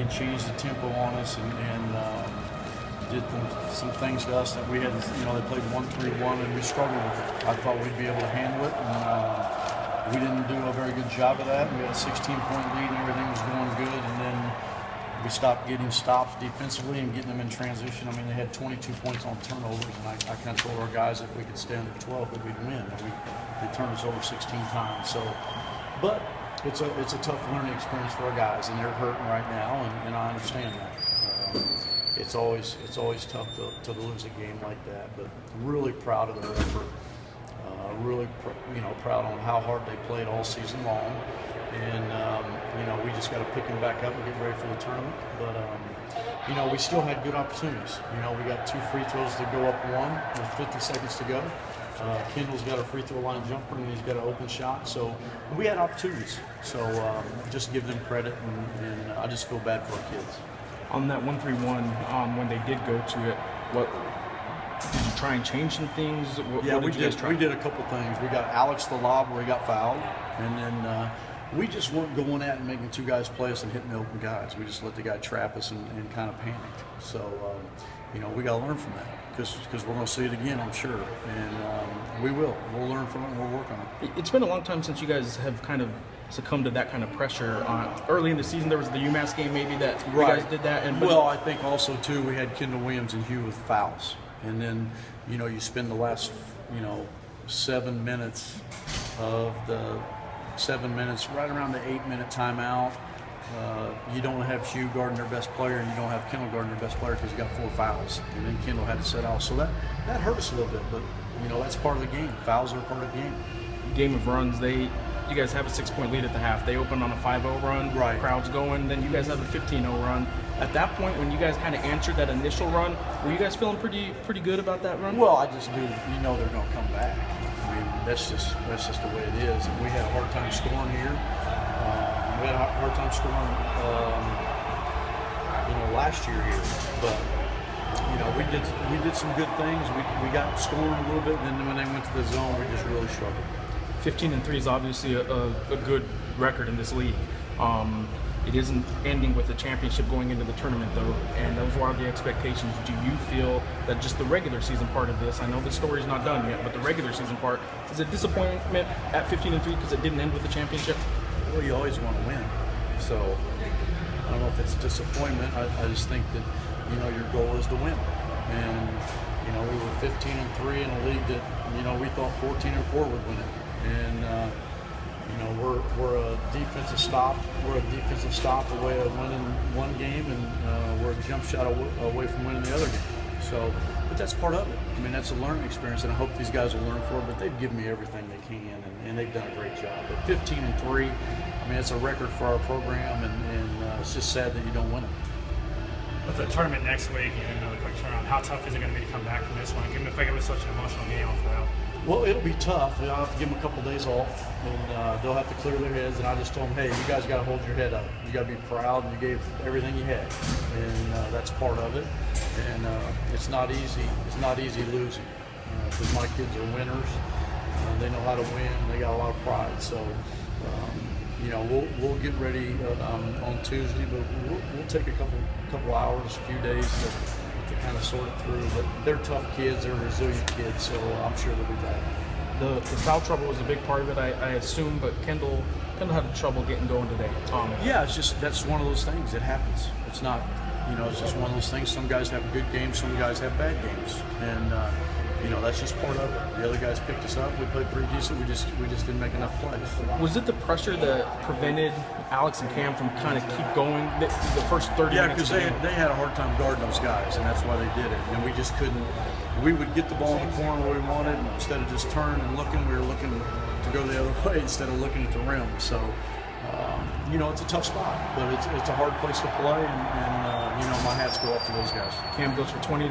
changed the tempo on us and did some things to us that we had. They played 1-3-1 and we struggled with it. I thought we'd be able to handle it, and we didn't do a very good job of that. We had a 16-point lead and everything was going good, and then we stopped getting stops defensively and getting them in transition. I mean, they had 22 points on turnovers, and I kind of told our guys if we could stay under 12 that we'd win. And they turned us over 16 times. So, but it's a tough learning experience for our guys, and they're hurting right now, and I understand that. It's always tough to lose a game like that, but I'm really proud of their effort. Really, proud on how hard they played all season long, and we just got to pick them back up and get ready for the tournament. But we still had good opportunities. We got 2 free throws to go up one with 50 seconds to go. Kendall's got a free throw line jumper and he's got an open shot. So we had opportunities. So just give them credit, and I just feel bad for our kids. On that 1-3-1, when they did go to it, what did you try and change some things? What we did you guys try? We did a couple things. We got Alex the lob where he got fouled, and then we just weren't going at and making 2 guys play us and hitting the open guys. We just let the guy trap us and kind of panicked. So we got to learn from that because we're going to see it again, I'm sure, and we will. We'll learn from it and we'll work on it. It's been a long time since you guys have kind of succumbed to that kind of pressure. Early in the season, there was the UMass game maybe that you guys did that. I think also too we had Kendall Williams and Hugh with fouls, and then you spend the last 7 minutes of the 7 minutes right around the 8-minute timeout. You don't have Hugh guarding their best player, and you don't have Kendall guarding their best player because you got 4 fouls, and then Kendall had to sit out. So that hurt us a little bit, but that's part of the game. Fouls are part of the game. Game of runs, you guys have a 6-point lead at the half. They open on a 5-0 run, right. Crowd's going, then you guys have a 15-0 run. At that point, when you guys kind of answered that initial run, were you guys feeling pretty good about that run? Well, I just knew, they're going to come back. I mean, that's just the way it is. And we had a hard time scoring here. We had a hard time scoring, last year here. But we did some good things. We got scoring a little bit, and then when they went to the zone, we just really struggled. 15-3 is obviously a good record in this league. It isn't ending with a championship going into the tournament, though, and those are the expectations. Do you feel that just the regular season part of this, I know the story's not done yet, but the regular season part, is a disappointment at 15-3 because it didn't end with the championship? Well, you always want to win. So I don't know if it's disappointment. I just think that, your goal is to win. And, we were 15-3 in a league that, we thought 14-4 would win it. And, we're a defensive stop. We're a defensive stop away of winning one game, and we're a jump shot away from winning the other game. So, but that's part of it. I mean, that's a learning experience, and I hope these guys will learn from it. But they've given me everything they can, and they've done a great job. But 15-3, I mean, it's a record for our program, and it's just sad that you don't win it. With the tournament next week and another quick turnaround, how tough is it going to be to come back from this one, given the fact it was such an emotional game off the route? Well, it'll be tough. I'll have to give them a couple days off, and they'll have to clear their heads. And I just told them, hey, you guys got to hold your head up. You got to be proud, and you gave everything you had, and that's part of it. And it's not easy. It's not easy losing because my kids are winners. They know how to win. They got a lot of pride. So, we'll get ready on Tuesday, but we'll take a couple hours, a few days to kind of sort it through. But they're tough kids, they're resilient kids, so I'm sure they'll be back. The foul trouble was a big part of it, I assume, but Kendall had trouble getting going today. Yeah, that's one of those things. It happens. It's not, it's just one of those things. Some guys have good games, some guys have bad games, and that's just part of it. The other guys picked us up. We played pretty decent. We just didn't make enough plays. Was it the pressure that prevented Alex and Cam from kind of keep going the first 30 minutes? Yeah, because they had a hard time guarding those guys, and that's why they did it. And we just couldn't. We would get the ball in the corner where we wanted, and instead of just turning and looking, we were looking to go the other way instead of looking at the rim. So, it's a tough spot, but it's a hard place to play, and my hats go off to those guys. Cam goes for 20.